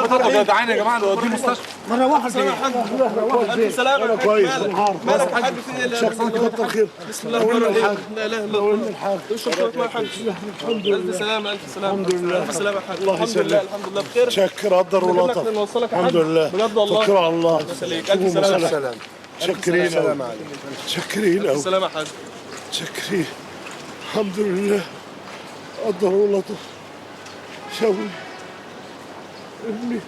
ده جدعان يا جماعه نوديه المستشفى. مرة واحدة سلام يا حاج. ألف سلامة يا حاج. كويس. مالك يا حاج؟ في ايه؟ شكرا كتر خير. بسم الله الرحمن الرحيم. لا اله الا الله. الحاج. اشرب شوية ماء يا حاج. الحمد لله. ألف سلامة ألف سلامة. الحمد لله. ألف سلامة يا حاج. الله الحمد يسلمك. لله الحمد لله بخير. شكر قدر ولطف. نوصلك يا حاج. الحمد لله. بجد والله. توكل على الله. الله يسلمك. ألف سلامة يا حاج. شكرين سلام أوي. شكرين ألف أوي. سلامة يا حاج. شكرين. الحمد لله. قدر ولطف. شوي ابني.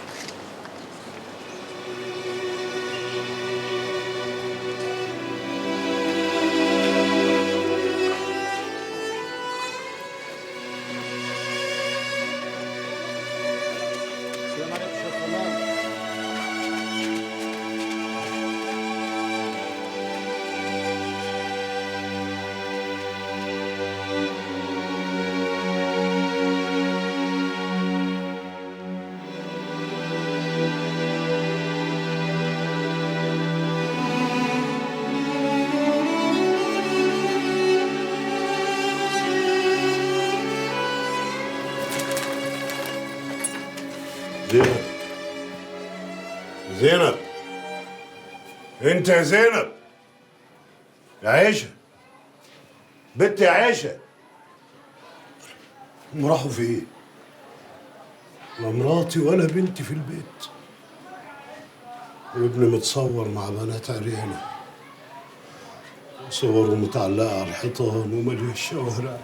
زينب زينب انت يا زينب يا عيشة بنت يا عيشة هم راحوا فين؟ لا مراتي ولا بنتي في البيت وابني متصور مع بنات عريانة صوره متعلقة على الحيطان ومالية الشوارع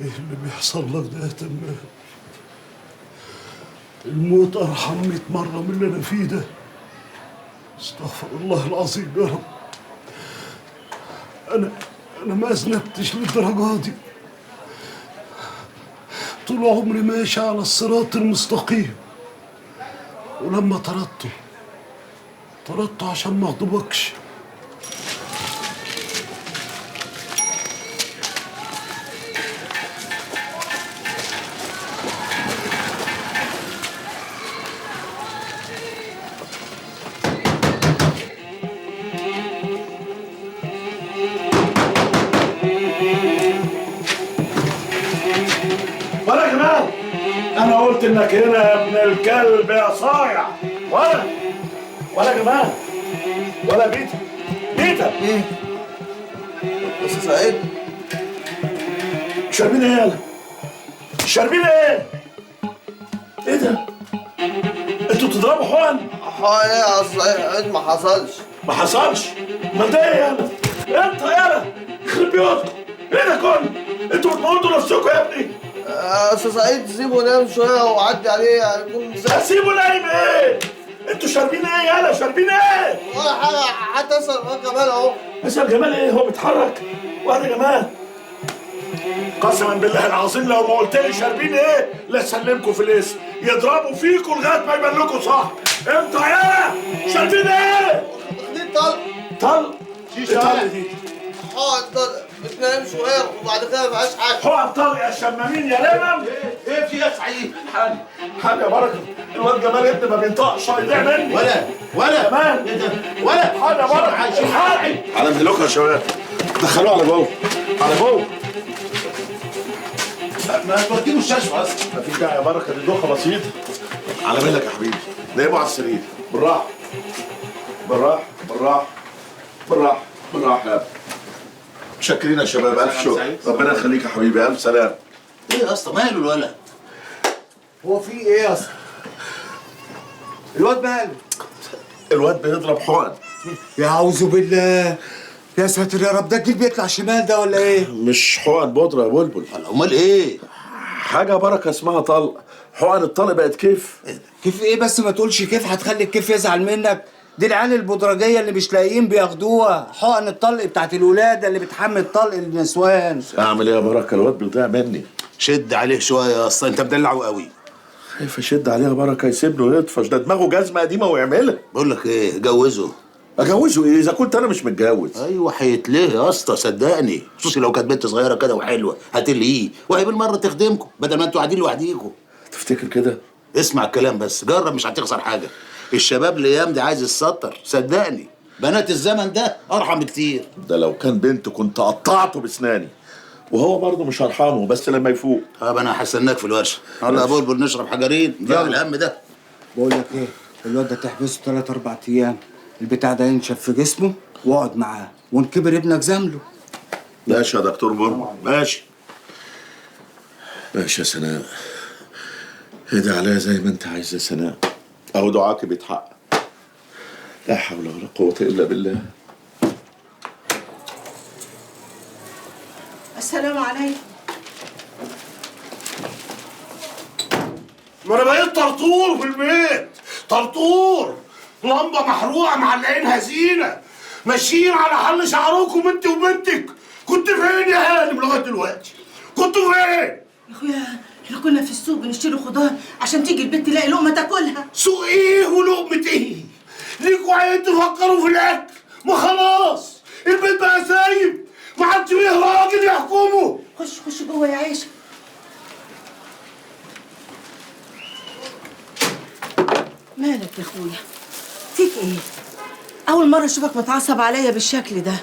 ايه اللي بيحصل لك ده يا تمام؟ الموت أرحم 100 مرة من اللي أنا فيه ده. استغفر الله العظيم يا رب. أنا ما أذنبتش للدرجة دي. طول عمري ماشي على الصراط المستقيم. ولما طردته عشان ما أغضبكش. ولا جمال انا قلت انك هنا يا ابن الكلب يا صايع ولا جمال ولا بيتا ايه؟ بس سعيد شاربين ايه يالا شاربين ايه ده انتوا بتضربوا حقن ايه يا سعيد؟ ما حصلش. ما حصلش ما ده ايه يالا انت يالا يخرب بيوتكم ايه ده كله انتوا بتموتوا نفسكم يا ابني استاذ سعيد سيبه ينام شويه وعدي عليه هيكون سيبوا نايم ايه انتوا شاربين ايه يالا شاربين ايه ولا حاجه. حتى اسال جمال اهو. اسال جمال ايه هو بيتحرك وانا جمال قسما بالله العظيم لو ما قلت لي شاربين ايه لا اسلمكم في الاسم يضربوا فيكم لغايه ما يبان لكم صح انتوا يالا شاربين ايه دي طلق. طل شيشه دي بتنام شويه وبعد كده ما فيهاش حاجه. حقن طل يا شمامين يا لمم ايه في يا سعيد؟ حاجه يا بركه الواد جمال ابني ما بينطقش هيضيع مني ولا كمان ايه ده؟ ولا حاجه يا بركه حاجه على مهلكم يا شباب دخلوه على جوه على جوه ما توديه المستشفى اصلا. مفيش داعي يا بركه دي دوخه بسيطه على مهلك يا حبيبي نايموا على السرير بالراحه بالراحه بالراحه بالراحه بالراحه يا ابني متشكرين يا شباب الف شكر ربنا يخليك يا حبيبي الف سلام ايه يا اسطى ماله الولد؟ هو في ايه يا اسطى؟ الواد ماله؟ الواد بيضرب حقن يا أعوذ بالله يا ساتر يا رب. ده الجيل بيطلع شمال ده ولا ايه؟ مش حقن بودره يا بلبل امال ايه؟ حاجه بركه اسمها طلق حقن الطلق بقت كيف كيف ايه بس ما تقولش كيف هتخلي الكيف يزعل منك. دي العيال البودرجيه اللي مش لاقيين بياخدوها حقن الطلق بتاعت الولاده اللي بتحمل طلق النسوان. اعمل ايه يا بركه الواد بيضيع مني شد عليه شويه يا اسطى انت مدلعه قوي. خايف اشد عليها بركه يسيبني ويطفش ده دماغه جزمه قديمه ويعملها بقول لك ايه جوزه. اجوزه ايه اذا كنت انا مش متجوز ايوه هيتلهي يا اسطى صدقني خصوصي لو كانت بنت صغيره كده وحلوه هتلهيه وهي بالمره تخدمكم بدل ما انتوا قاعدين لوحديكم. تفتكر كده اسمع الكلام بس جرب مش هتخسر حاجه. الشباب الايام دي عايز يتستر صدقني. بنات الزمن ده ارحم بكتير. ده لو كان بنت كنت قطعته بسناني وهو برضه مش هرحمه بس لما يفوق. طب انا هستناك في الورشه. يلا يا بلبل نشرب حجرين. يلا الهم ده. بقول لك ايه، الواد ده تحبسه 3 4 ايام، البتاع ده ينشف في جسمه واقعد معاه، وان كبر ابنك زمله. ماشي يا دكتور بلبل، ماشي. ماشي يا سناء، هدي عليا زي ما انت عايز يا سناء، اهو دعاكي بيتحقق. لا حول ولا قوة الا بالله. السلام عليكم. ما انا بقيت طرطور في البيت، طرطور، لمبه محروقه معلقينها زينه، ماشيين على حل شعركم انت وبنتك. كنت فين يا هانم لغايه دلوقتي؟ كنتوا فين؟ يا اخويا احنا كنا في السوق بنشتري خضار عشان تيجي البنت تلاقي لقمه تاكلها. سوق ايه ولقمه ايه؟ ليكوا عين تفكروا في الاكل؟ ما خلاص البيت بقى سايب، ما عادش فيه راجل يحكمه. خش جوه يا عيشه. مالك يا اخويا؟ فيك ايه؟ اول مره اشوفك متعصب عليا بالشكل ده.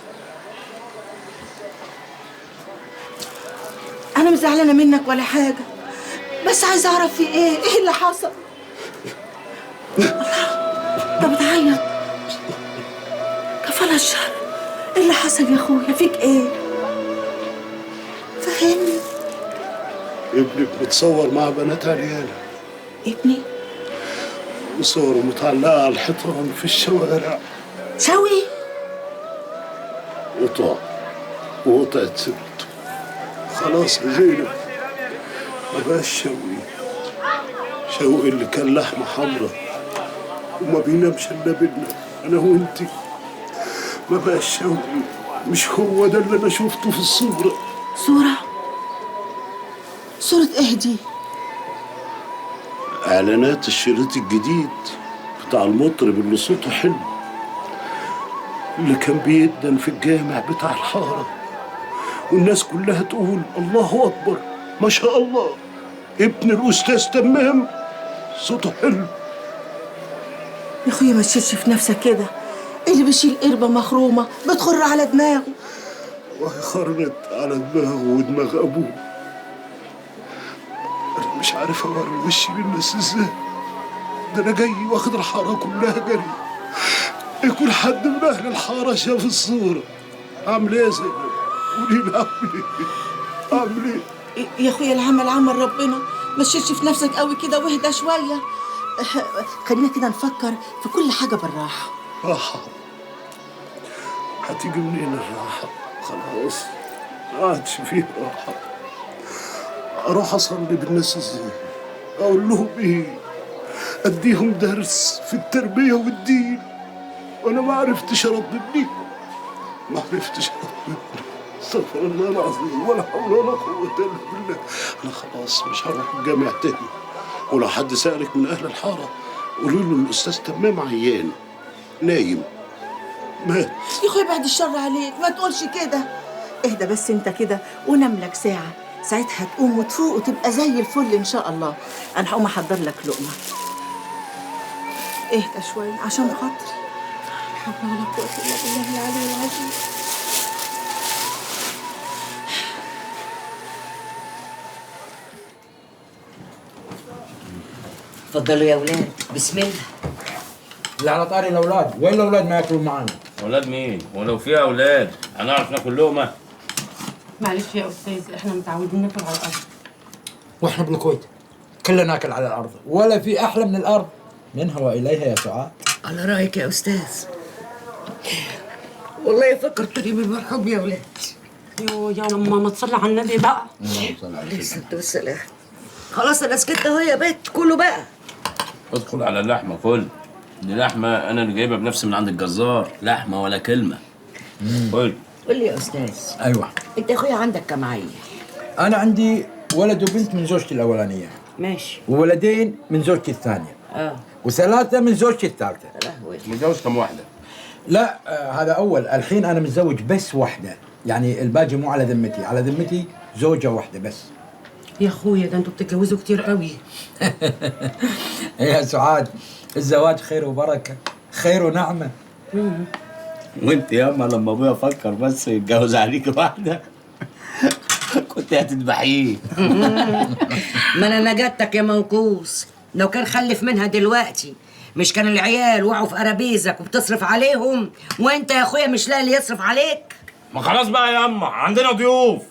انا مش زعلانه منك ولا حاجه، بس عايزه اعرف في ايه اللي حصل. انت بتعيط؟ كفاله الشر. ايه اللي حصل يا اخويا؟ فيك ايه؟ فهمني. ابنك متصور مع بنات عريانه، ابني؟ وصوره متعلقه على الحيطان في الشوارع. شوي؟ وقطعت سيرته. خلاص يا زينب، ما بقاش شوقي اللي كان لحمه حمرا وما بينامش الا بينا انا وانتي. ما بقاش شوقي، مش هو ده اللي انا شفته في الصورة. صورة ايه دي؟ اعلانات الشريط الجديد بتاع المطرب اللي صوته حلو، اللي كان بيدن في الجامع بتاع الحارة، والناس كلها تقول الله اكبر ما شاء الله، ابن الاستاذ تمام صوته حلو. يا اخويا ما تشيلش في نفسك كده، اللي بيشيل قربة مخرومة بتخر على دماغه. وهي خرت على دماغه ودماغ ابوه. انا مش عارف اوري وشي للناس ازاي، ده انا جاي واخد الحارة كلها جري. يكون حد من اهل الحارة شاف الصورة. اعمل ايه يا زينب؟ قولي لي اعمل ايه؟ يا اخويا العمل عمل ربنا، ما تشيلش في نفسك قوي كده واهدى شوية. خلينا كده نفكر في كل حاجة بالراحة. راحة؟ هتيجي منين الراحة؟ خلاص ما عادش فيه راحة. اروح اصلي بالناس ازاي؟ اقول لهم ايه؟ اديهم درس في التربية والدين وانا ما عرفتش اربي، ما عرفتش اربي. استغفر الله العظيم ولا حول ولا قوة الا بالله. انا خلاص مش هروح الجامع تاني، ولو حد سألك من اهل الحارة قولوا له الاستاذ تمام عيان نايم مات. يا اخويا بعد الشر عليك ما تقولش كده. اهدى بس انت كده ونام لك ساعة، ساعتها تقوم وتفوق وتبقى زي الفل ان شاء الله. انا هقوم احضر لك لقمة. اهدى شوية عشان خاطري. لا حول ولا قوة الا بالله العلي العظيم. اتفضلوا يا ولاد، بسم الله. اللي على طاري الاولاد، وين الاولاد ما ياكلوا معانا؟ اولاد مين؟ ولو في اولاد هنعرف ناكل لقمه؟ معلش يا استاذ، احنا متعودين ناكل على الارض. واحنا بالكويت كلنا ناكل على الارض، ولا في احلى من الارض منها واليها يا سعاد. على رايك يا استاذ. والله فكرتني بالمرحوم يا ولاد. يا لما ما تصلي على النبي بقى. اللهم صل عليه الصلاه والسلام. خلاص انا سكت اهو يا بيت، كله بقى. ادخل على اللحمه كل. دي لحمه انا اللي جايبها بنفسي من عند الجزار، لحمه ولا كلمه. قول. قول لي يا استاذ. ايوه. انت يا اخويا عندك كم عيل؟ انا عندي ولد وبنت من زوجتي الاولانيه. ماشي. وولدين من زوجتي الثانيه. وثلاثه من زوجتي الثالثه. لهوي. متجوز كم واحده؟ لا هذا اول، الحين انا متزوج بس واحده، يعني الباقي مو على ذمتي، على ذمتي زوجه واحده بس. يا اخويا ده انتوا بتتجوزوا كتير قوي. يا سعاد، الزواج خير وبركه، خير ونعمه. وانت ياما لما ابويا فكر بس يتجوز عليك واحده انت هتذبحيه. ما انا نجدتك يا منكوس، لو كان خلف منها دلوقتي مش كان العيال وقعوا في قرابيزك وبتصرف عليهم، وانت يا اخويا مش لاقي اللي يصرف عليك. ما خلاص بقى يا اما عندنا ضيوف.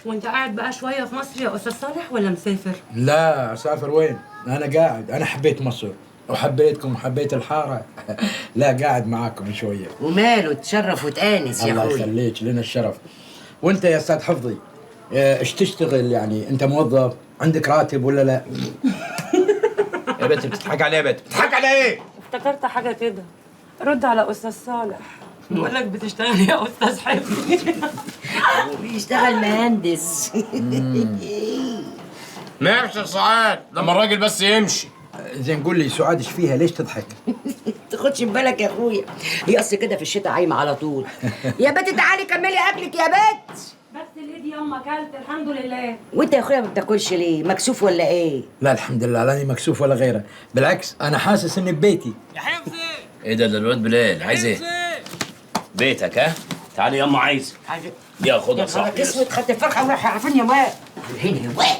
وانت قاعد بقى شويه في مصر يا استاذ صالح ولا مسافر؟ لا اسافر وين؟ انا قاعد، انا حبيت مصر وحبيتكم وحبيت الحاره. لا قاعد معاكم شويه. وماله، تشرف وتآنس يا الله اخويا. يخليك، لنا الشرف. وانت يا استاذ حفظي ايش تشتغل يعني؟ انت موظف؟ عندك راتب ولا لا؟ يا بنت بتضحك علي يا بنت، بتضحك علي ايه؟ افتكرت حاجه كده. رد على استاذ صالح، بقول لك بتشتغل يا استاذ حفظي. بيشتغل مهندس. ماشي يا سعاد لما الراجل بس يمشي. زين قول لي سعاد ايش فيها؟ ليش تضحك؟ تاخدش بالك يا اخويا، هي اصل كده في الشتاء عايمه على طول. يا بنت تعالي كملي اكلك يا بنت. بس الايدي ياما اكلت الحمد لله. وانت يا اخويا ما بتاكلش ليه؟ مكسوف ولا ايه؟ لا الحمد لله، لاني مكسوف ولا غيره، بالعكس انا حاسس اني ببيتي. يا حفظي ايه ده الواد بلال عايز ايه؟ بيتك ها؟ تعالي ياما عايز. يا خدها يا صاحبي. اسود، خدت الفرخه ورايح على فين يا واد؟ هنا يا واد،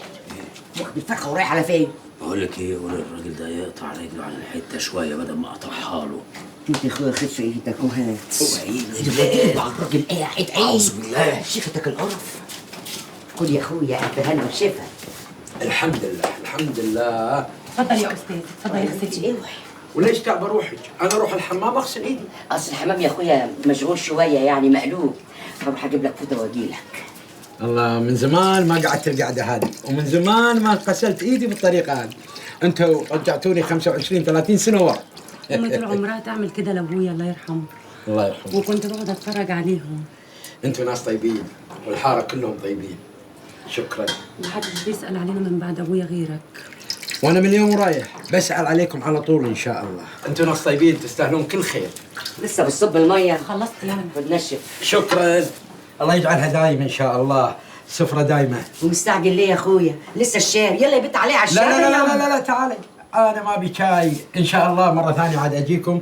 واخد الفرخه ورايح على فين؟ بقول لك ايه، قول الراجل ده يقطع رجله على الحته شويه بدل ما اقطعها له. انت يا اخويا خف ايدك وهات. اوعى على الراجل قاعد أعوذ بالله. شفتك القرف. كل يا اخويا الف هنا وشفا. الحمد لله الحمد لله. اتفضل يا استاذ، اتفضل يا ستي. اوعي. وليش تعب روحك؟ انا اروح الحمام اغسل ايدي. اصل الحمام يا اخويا مشغول شويه يعني مقلوب، فبروح اجيب لك فوطه واجيلك. الله، من زمان ما قعدت القعده هذه، ومن زمان ما غسلت ايدي بالطريقه هذه. انتوا رجعتوني 25 30 سنه ورا. امي طول عمرها تعمل كده لابويا الله يرحمه، الله يرحمه. وكنت بقعد اتفرج عليهم. انتوا ناس طيبين والحاره كلهم طيبين. شكرا. محدش بيسال علينا من بعد ابويا غيرك. وانا من اليوم رايح بسأل عليكم على طول ان شاء الله. انتوا ناس طيبين تستاهلون كل خير. لسه بتصب الميه؟ خلصت يعني. بتنشف. شكرا. الله يجعلها دايما ان شاء الله، سفره دايمه. ومستعجل ليه يا اخويا؟ لسه الشاي، يلا يا بنت عليه على الشاي. لا لا لا لا لا, لا تعالي، انا ما ابي شاي، ان شاء الله مره ثانيه عاد اجيكم.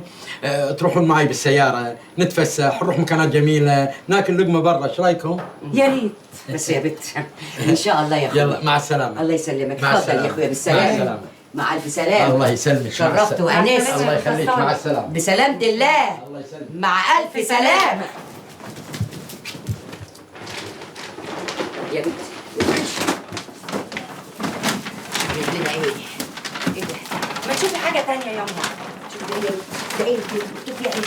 تروحون معي بالسياره، نتفسح، نروح مكانات جميله، ناكل لقمه برا، ايش رايكم؟ يا ريت. بس يا بنت ان شاء الله يا اخويا. يلا مع السلامه. الله يسلمك. مع اتفضل السلامة. يا اخويا بالسلامه. مع السلامه. مع الف سلامه. الله يسلمك. شرفت وانست. الله يخليك. مع السلامه. بسلامه الله. الله يسلمك. مع الف سلامه. يا بنت جايب لنا ايه؟ ايه ده؟ ما تشوفي حاجه تانية يا امي. شوفي ده ايه؟ ده ايه؟ مكتوب فيها ايه؟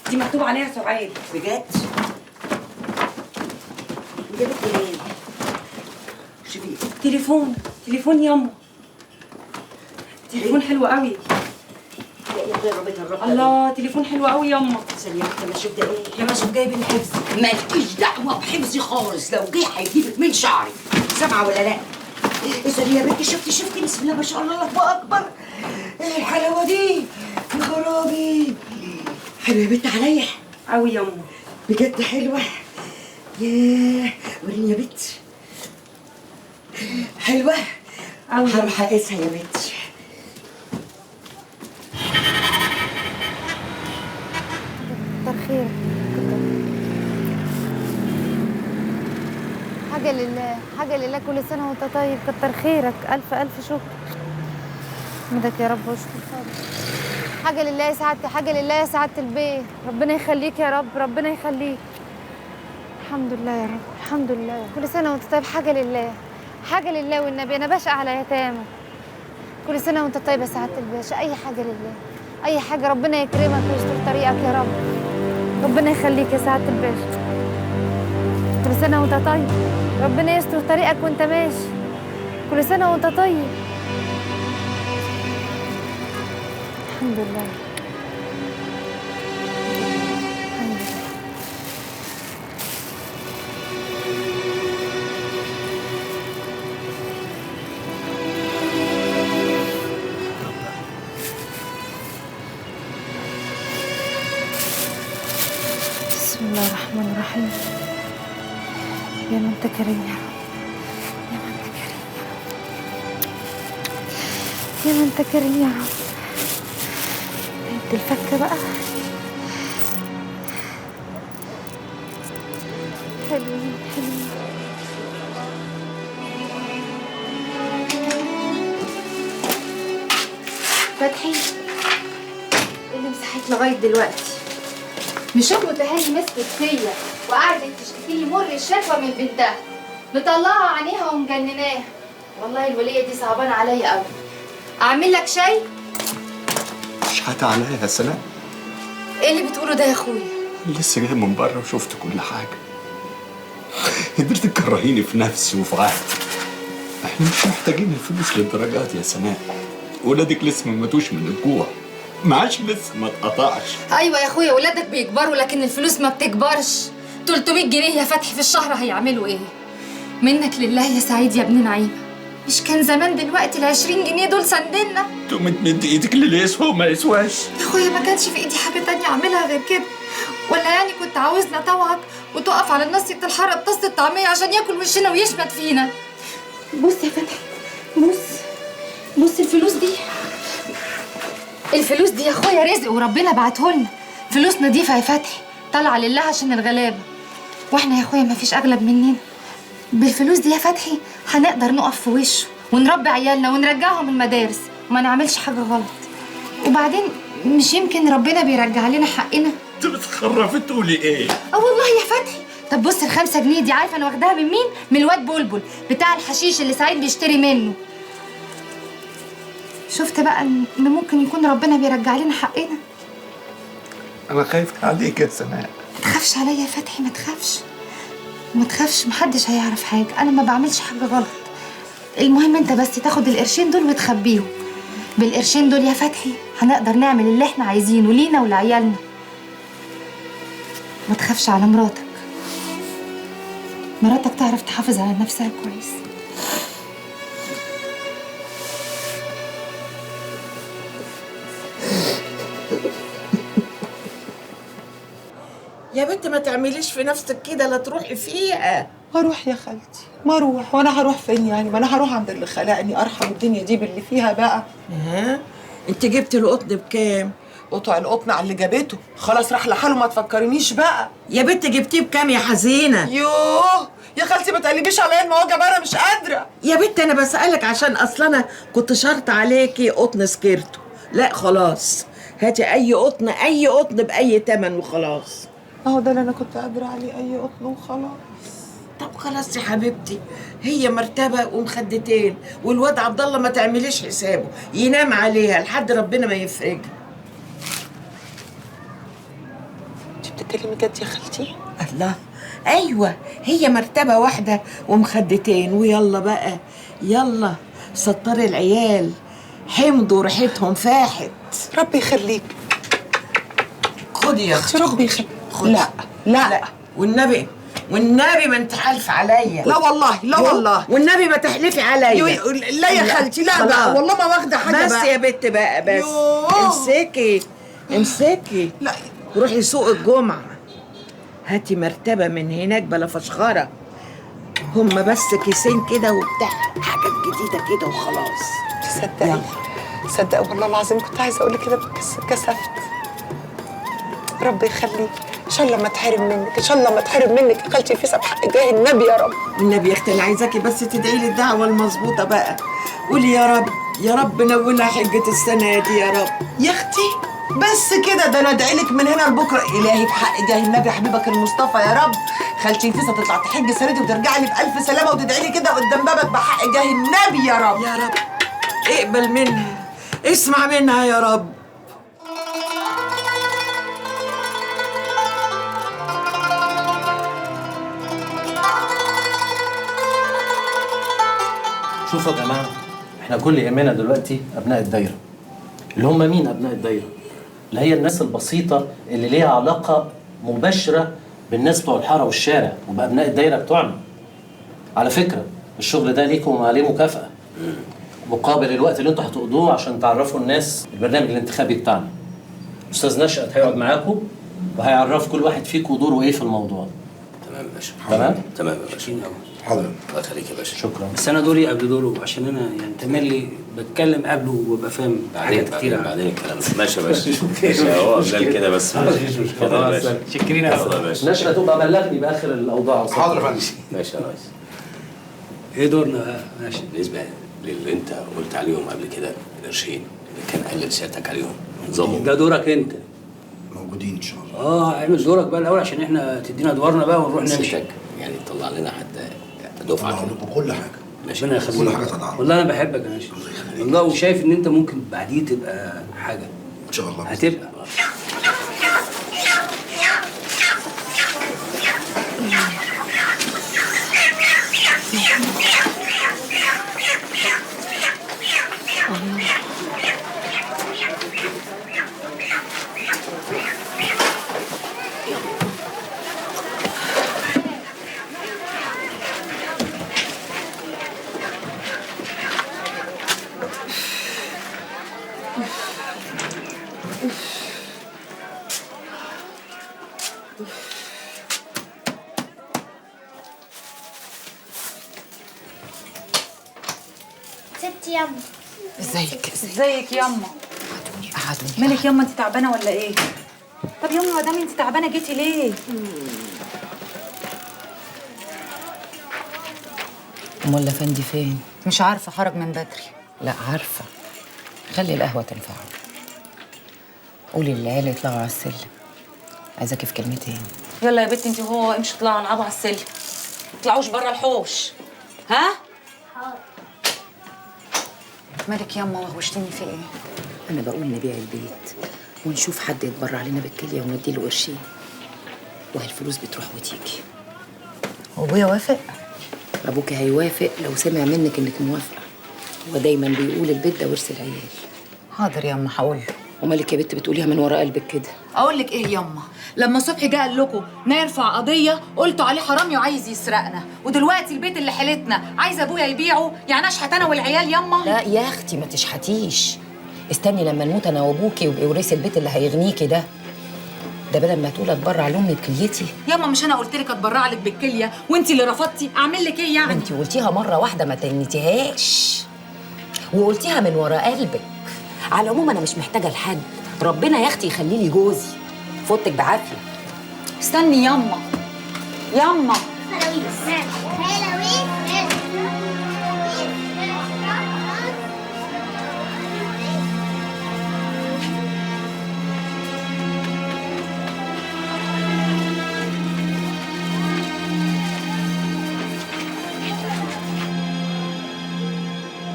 دي مكتوب عليها سعاد. بجد؟ ده بنت ايه؟ شوفي تليفون يا امي. تليفون حلو قوي. ده ايه يا اخويا ربنا الرقم؟ الله، تليفون حلو قوي يا امي. ثانية واحدة ما اشوف ده ايه؟ يا ما شوف جايب الحفظ. مالكيش دعوة بحفظي خالص، لو جه هيجيبك من شعري. سامعة ولا لا؟ اسألي يا بنتي، شفتي بسم الله ما شاء الله الله اكبر. ايه الحلاوة دي؟ يا خرابي. حلوة يا بنت عليا. قوي يا امي. بجد حلوة. ياه، وريني يا بنت. حلوة؟ قوي. هروح اقيسها يا بنتي. كتر خيرك. حاجة لله حاجة لله، كل سنة وانت طيب. كتر خيرك، ألف ألف شكر. مدك يا رب واشكر. حاجة لله يا سعادتي، حاجة لله يا سعادة البيت. ربنا يخليك يا رب، ربنا يخليك. الحمد لله يا رب، الحمد لله. كل سنة وانت طيب. حاجة لله حاجة لله والنبي، أنا بشقى على يتامى. كل سنة وانت طيب يا سعادة الباشا. أي حاجة لله، أي حاجة. ربنا يكرمك ويستر طريقك يا رب. ربنا يخليك يا سعادة الباشا. كل سنة وانت طيب. ربنا يستر طريقك وانت ماشي. كل سنة وانت طيب. الحمد لله. الحمد لله. بسم الله الرحمن الرحيم. يا من انت كريم يا رب، يا من انت كريم يا رب، يا من انت كريم يا رب. انت الفكه بقى حلوين حلوين. فتحي اللي مسحت لغايه دلوقتي مش ام تهاني مسكت فيا وقعدت تشتكي لي مر الشكوى من بنتها مطلعه عينيها ومجنناها. والله الوليه دي صعبانه عليا قوي. اعمل لك شاي؟ شحات عليا يا سلام. ايه اللي بتقوله ده يا اخويا؟ لسه جاي من بره وشفت كل حاجه. قدرت تكرهيني في نفسي وفي عهدي. احنا مش محتاجين الفلوس للدرجات يا سناء. ولادك لسه ما ماتوش من الجوع. معاش لسه ما اتقطعش. ايوه يا اخويا ولادك بيكبروا لكن الفلوس ما بتكبرش. 300 جنيه يا فتحي في الشهر هيعملوا ايه؟ منك لله يا سعيد يا ابن نعيمه. مش كان زمان دلوقتي ال 20 جنيه دول سندنا؟ تقوم تمد ايدك للي يسوى وما يسواش. يا اخويا ما كانش في ايدي حاجه تانية اعملها غير كده. ولا يعني كنت عاوزنا طوعك وتقف على ناصية الحاره بطاسه الطعميه عشان ياكل وشنا ويشمت فينا. بص يا فتحي بص الفلوس دي. الفلوس دي يا اخويا رزق وربنا بعتهولنا. فلوس نضيفه يا فتحي طالعه لله عشان الغلابه. واحنا يا اخويا ما فيش اغلب مننا. بالفلوس دي يا فتحي هنقدر نقف في وشه ونربي عيالنا ونرجعهم المدارس وما نعملش حاجه غلط. وبعدين مش يمكن ربنا بيرجع لنا حقنا؟ انت بتخرفي تقولي ايه؟ والله يا فتحي. طب بص ال5 جنيه دي عارفه انا واخداها من مين؟ من الواد بلبل بتاع الحشيش اللي سعيد بيشتري منه. شفت بقى ان ممكن يكون ربنا بيرجع لنا حقنا. انا خايف عليك يا سناء. ما تخافش عليا يا فتحي، ما تخافش محدش هيعرف حاجه. انا ما بعملش حاجه غلط. المهم انت بس تاخد القرشين دول وتخبيهم. بالقرشين دول يا فتحي هنقدر نعمل اللي احنا عايزينه لينا ولعيالنا. ما تخافش على مراتك تعرف تحافظ على نفسها كويس. يا بنت ما تعمليش في نفسك كده لا تروحي فيها. اروح يا خالتي ما اروح. وانا هروح فين يعني؟ ما انا هروح عند اللي خلقني ارحم الدنيا دي باللي فيها بقى. انت جبتي القطن بكام؟ قطع القطن على اللي جابته خلاص راح لحاله ما تفكرنيش بقى. يا بنت جبتيه بكام يا حزينه؟ يوه يا خالتي ما تقلبيش عليا المواجع بقى انا مش قادره. يا بنت انا بسألك عشان اصلا انا كنت شرط عليكي قطن سكيرتو. لا خلاص هاتي اي قطن باي تمن وخلاص. اهو ده اللي انا كنت قادره عليه اي قطن وخلاص. طب خلاص يا حبيبتي هي مرتبه ومخدتين والواد عبد الله ما تعمليش حسابه ينام عليها لحد ربنا ما يفرجها. انت بتتكلمي جد يا خالتي؟ الله ايوه هي مرتبه واحده ومخدتين ويلا بقى يلا سطري العيال حمضوا ريحتهم فاحت. ربي يخليك. خدي يا اختي ربي يخليك. لا والنبي ما انت حالفه عليا. لا والله والنبي ما تحلفي عليا. لا يا خالتي لا بقى والله ما واخده حاجه بس بقى. يا بت بقى بس امسكي لا روحي سوق الجمعه هاتي مرتبه من هناك بلا فشخره. هما بس كيسين كده وبتاع حاجات جديده كده وخلاص. تصدقي والله العظيم كنت عايزه اقول لك كده بس كسفت. ربي يخليك ان شاء الله ما تحرم منك ان شاء الله ما تحرم منك يا خالتي في حق جاه النبي يا رب. النبي يا اختي انا عايزاكي بس تدعي لي الدعوه المظبوطه بقى. قولي يا رب نولها حجه السنه دي يا رب. يا اختي بس كده ده انا ادعي لك من هنا لبكره. الهي بحق جاه النبي حبيبك المصطفى يا رب خالتي نفيسه تطلع تحج السنه دي وترجع لي بالف سلامه وتدعي لي كده قدام بابك بحق جاه النبي يا رب. يا رب اقبل منها اسمع منها يا رب. شوفوا يا جماعه احنا كل يهمنا دلوقتي ابناء الدايره. اللي هم مين ابناء الدايره؟ اللي هي الناس البسيطه اللي ليها علاقه مباشره بالناس بتوع الحاره والشارع وبابناء الدايره بتوعنا. على فكره الشغل ده ليكم وعليه مكافاه مقابل الوقت اللي انتوا هتقضوه عشان تعرفوا الناس البرنامج الانتخابي بتاعنا. استاذ نشأت هيقعد معاكم وهيعرف كل واحد فيكم دوره ايه في الموضوع. تمام يا باشا. تمام يا باشا. حاضر. الله يخليك يا باشا. شكرا. بس انا دوري قبل دوره عشان انا يعني تملي بتكلم قبله وببقى فاهم حاجات كتير. بعدين الكلام ماشي يا باشا. هو قبل كده بس مفيش مشكله. شكرين يا باشا. نشأت تبقى بلغني باخر الاوضاع. حاضر يا فندم. ماشي يا ريس. ايه دورنا ماشي؟ بالنسبه للي انت قلت عليهم قبل كده القرشين كان قال لسيادتك عليهم نظامهم. ده دورك انت. موجودين ان شاء الله. اعمل دورك بقى الاول عشان احنا تدينا ادوارنا بقى ونروح نمشي. سيادتك يعني طلع لنا حد دفعه كده. كل حاجه. ماشي. ربنا يخليك. كل حاجه تدعم. والله انا بحبك يا باشا. والله وشايف ان انت ممكن بعديه تبقى حاجه. ان شاء الله. هتبقى. ست يما. ازيك ياما؟ قعدوني مالك ياما، انت تعبانه ولا ايه؟ طب ياما ما دام انت تعبانه جيتي ليه؟ امال الافندي فين؟ مش عارفه، خرج من بدري. لا عارفه. خلي القهوه تنفعه. قولي للعيال يطلعوا على السلم. عايزاكي في كلمتين. يلا يا بنتي انت وهو امشوا اطلعوا العبوا على السلم. ما تطلعوش بره الحوش. ها؟ مالك ياما وغوشتيني في ايه؟ انا بقول نبيع البيت ونشوف حد يتبرع لنا بالكليه ونديله قرشين، وهي الفلوس بتروح وتيجي. وابويا وافق؟ ابوكي هيوافق لو سمع منك انك موافقه. هو دايما بيقول البيت ده ورث العيال. حاضر ياما هقول له. ومالك يا بنت بتقوليها من ورا قلبك كده؟ اقول لك ايه ياما، لما صبحي جه قال لكم نرفع قضيه قلتوا عليه حرامي وعايز يسرقنا، ودلوقتي البيت اللي حيلتنا عايز ابويا يبيعه، يعني اشحت انا والعيال ياما؟ لا يا اختي ما تشحتيش، استني لما نموت انا وابوكي ويبقى ورث البيت اللي هيغنيكي ده. ده بدل ما تقول اتبرع لامي بكليتي. ياما مش انا قلت لك اتبرع لك بالكليه وانت اللي رفضتي، اعمل لك ايه يعني؟ انت قلتيها مره واحده ما تنيتيهاش، وقلتيها من ورا قلبك. على العموم انا مش محتاجه لحد، ربنا يا اختي يخلي لي جوزي فوتك بعافيه. استني ياما ياما.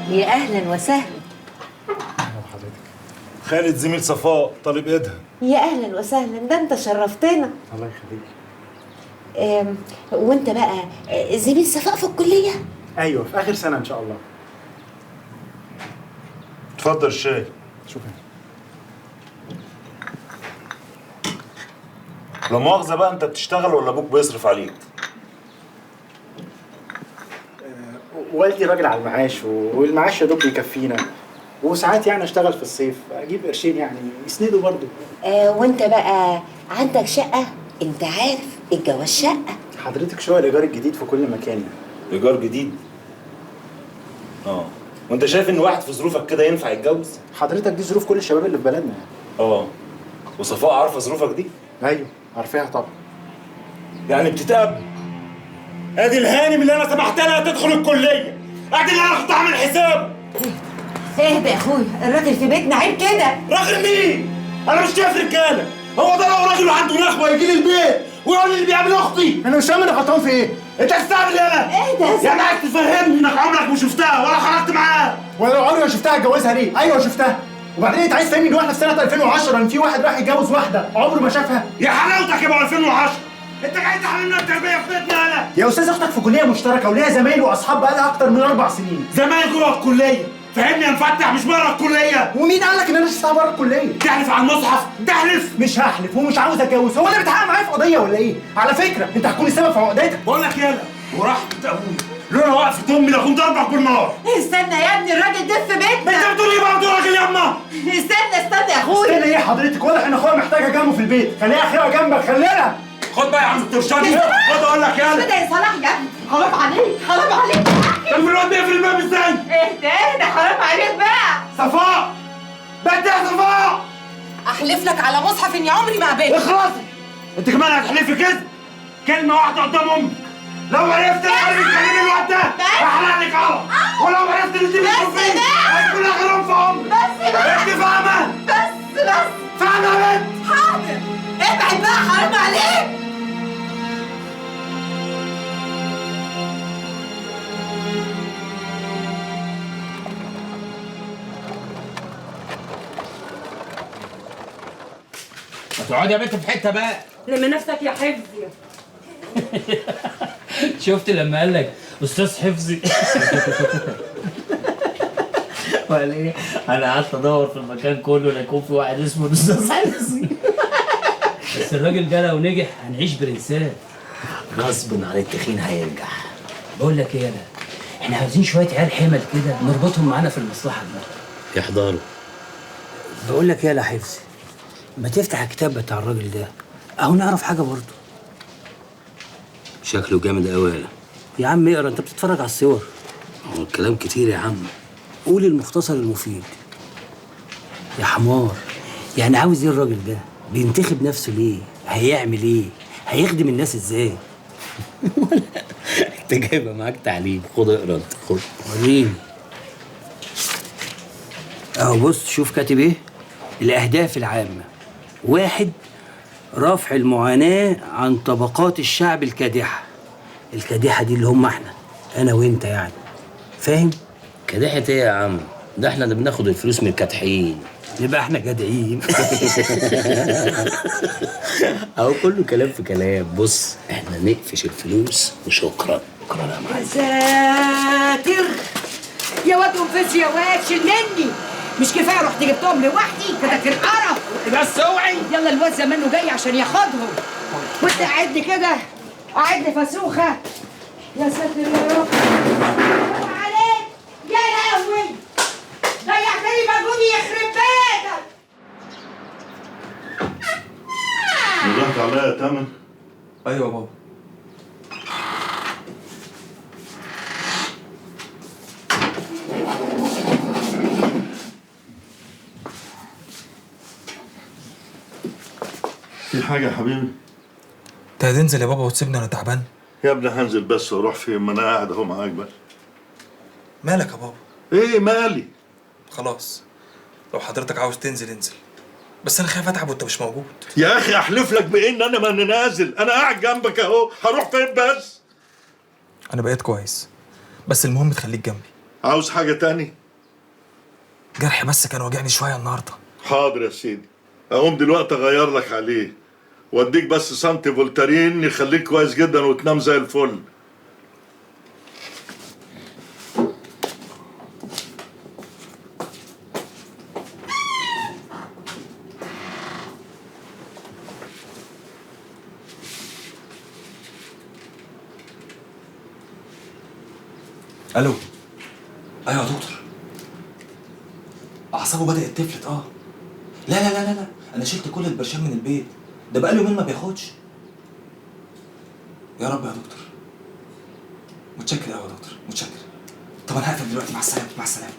يا اهلا وسهلا. خالد زميل صفاء طالب ايدها. يا اهلا وسهلا، ده انت شرفتنا. الله يخليك. وانت بقى زميل صفاء في الكليه؟ ايوه في اخر سنه ان شاء الله. اتفضل الشاي. شكرا. لا مؤاخذة بقى، انت بتشتغل ولا ابوك بيصرف عليك؟ والدي راجل على المعاش والمعاش يا دوب بيكفينا، وساعات يعني اشتغل في الصيف اجيب قرشين يعني يسندوا برضه. وانت بقى عندك شقه؟ انت عارف الجواز شقه. حضرتك شويه الايجار الجديد في كل مكان. ايجار جديد؟ وانت شايف ان واحد في ظروفك كده ينفع يتجوز؟ حضرتك دي ظروف كل الشباب اللي في بلدنا. وصفاء عارفه ظروفك دي؟ ايوه عارفاها طبعا. يعني بتتقبل؟ ادي الهانم اللي انا سمحت لها تدخل الكليه، ادي اللي انا كنت عامل حساب. اهدى يا اخويا، الراجل في بيتنا عيب كده. راجل مين؟ انا مش شايف رجاله. هو ده لو راجل عنده نخوه يجي لي البيت ويقول لي اللي بيعمل اختي. انا مش فاهم انا غلطان في ايه؟ انت هتستعمل ايه انا؟ اهدى يعني عايز تفهمني انك عمرك ما شفتها ولا خرجت معاها؟ وانا لو عمري ما شفتها اتجوزها ليه؟ ايوه شفتها. وبعدين انت عايز تفهمني ان احنا في سنه 2010 ان في واحد راح يتجوز واحده عمره ما شافها؟ يا حلاوتك يا ابو 2010، انت جاي تعلمنا التربيه في بيتنا انا؟ يا استاذ اختك في كليه مشتركه وليها زمايل واصحاب بقالها اكتر من 4 سنين. زمايل جوه الكليه، فهمني يا مفتح، مش بره الكليه. ومين قال لك ان انا شفتها بره الكليه؟ تحلف على المصحف؟ تحلف؟ مش هحلف ومش عاوز اتجوز. هو اللي بيتحقق معايا في قضيه ولا ايه؟ على فكره انت هتكون السبب في عقدتك. بقول لك يالا ورحمه ابويا لولا وقفه امي لكنت ضربك بالنار. استنى يا ابني، الراجل ده في بيتنا. انت بتقول ايه برضه راجل يا اما؟ استنى يا اخويا. استنى ايه حضرتك؟ واضح ان اخويا محتاجه جنبه في البيت. خليها اخيرا جنبك، خليها. خد بقى يا عم الترشاني، خد اقول لك يالا. كده يا صلاح يا ابني، حرام عليك حرام عليك. طب الواد بيقفل الباب ازاي؟ اهدى حرام عليك بقى. صفاء بنت يا صفاء، احلف لك على مصحف اني عمري ما قابلت. اخلصي. انت كمان هتحلفي كده؟ كلمه واحده قدام امك لو عرفت العربي تكلمي الواد ده احرق لك عرب، ولو عرفت ان انت بتشوفيه هيكون اخرهم في عمرك. بس بقى انت فاهمه؟ بس فاهمه يا بنت؟ حاضر، ابعد بقى حرام عليك. ما تقعدي يا بنت في حته بقى. لم نفسك يا حفظي. شفت لما قال لك استاذ حفظي؟ وقال ايه؟ انا قعدت ادور في المكان كله لا يكون في واحد اسمه الاستاذ حفظي. بس الراجل ده لو نجح هنعيش برنسان. غصب عن التخين هينجح. بقول لك ايه انا، احنا عاوزين شويه عيال حمل كده نربطهم معانا في المصلحه دي. يحضروا. بقول لك ايه يا حفظي، ما تفتح الكتاب بتاع الراجل ده اهو نعرف حاجه برضه. شكله جامد قوي يا عم اقرا، انت بتتفرج على الصور. هو الكلام كتير يا عم. قول المختصر المفيد يا حمار. يعني عاوز ايه الراجل ده؟ بينتخب نفسه ليه؟ هيعمل ايه؟ هيخدم الناس ازاي؟ انت جايبه معاك تعليم. خد اقرا انت، خد. وريني اهو. بص شوف كاتب ايه. الاهداف العامه: 1. رفع المعاناه عن طبقات الشعب الكادحه. الكادحه دي اللي هم احنا، انا وانت يعني، فاهم؟ كدحة ايه يا عم؟ ده احنا اللي بناخد الفلوس من الكادحين. نبقى احنا جدعين. اهو كله كلام في كلام. بص احنا نقفش الفلوس وشكرا. شكرا يا معلم. ساتر يا واد انفس يا واد، شلني. مش كفايه رحت جبتهم لوحدي كده في القرف. بس اوعي. يلا الواد زمانه جاي عشان ياخدهم، وانت قاعدني كده قاعدني فسوخه. يا ساتر يا رب. حرام عليك يا لهوي، ضيعتني مجهودي يخرب بيتك. نزلت عليا تمن؟ ايوه يا بابا. في حاجة يا حبيبي؟ انت هتنزل يا بابا وتسيبني انا تعبان؟ يا ابني هنزل بس واروح فين؟ ما انا قاعد اهو معاك بس. مالك يا بابا؟ ايه مالي؟ خلاص لو حضرتك عاوز تنزل انزل، بس انا خايف اتعب وانت مش موجود. يا اخي احلف لك بان انا ما نازل، انا قاعد جنبك اهو، هروح فين بس؟ انا بقيت كويس، بس المهم تخليك جنبي. عاوز حاجة تاني؟ جرح بس كان واجعني شوية النهارده. حاضر يا سيدي، اقوم دلوقتي اغير لك عليه واديك بس سنتي فولتارين يخليك كويس جدا وتنام زي الفل. الو. ايوه يا دكتور. اعصابه بدات تفلت. لا لا لا لا، انا شلت كل البرشام من البيت، ده بقاله يومين ما بياخدش. يا رب يا دكتور. متشكر قوي يا دكتور، متشكر. طب انا هقفل دلوقتي، مع السلامه. مع السلامه.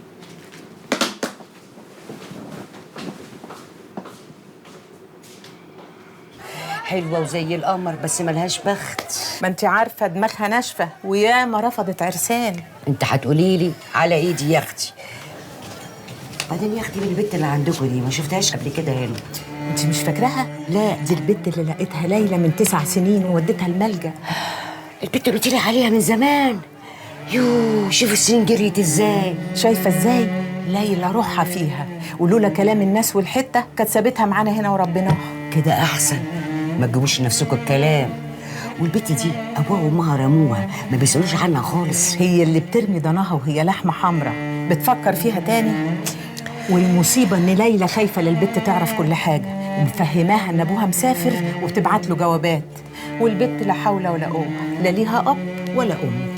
حلوه وزي القمر بس ملهاش بخت. ما انت عارفه دماغها ناشفه وياما رفضت عرسان. انت هتقولي لي على ايدي يا اختي. بعدين يا اختي البت اللي عندكم دي ما شفتهاش قبل كده هنا. انت مش فاكراها؟ لا، دي البت اللي لقيتها ليلى من 9 سنين ووديتها الملجأ. البت اللي قلت لي عليها من زمان. يوه شوفوا السنين جريت ازاي. شايفه ازاي؟ ليلى روحها فيها، ولولا كلام الناس والحته كانت سابتها معانا هنا وربناها. كده احسن، ما تجيبوش نفسكم الكلام. والبت دي ابوها وامها رموها، ما بيسالوش عنها خالص. هي اللي بترمي ضناها وهي لحمه حمراء، بتفكر فيها تاني. والمصيبه ان ليلى خايفه للبت تعرف كل حاجه، ومفهماها ان ابوها مسافر وبتبعت له جوابات. والبت لا حول ولا قوه، لا ليها اب ولا ام.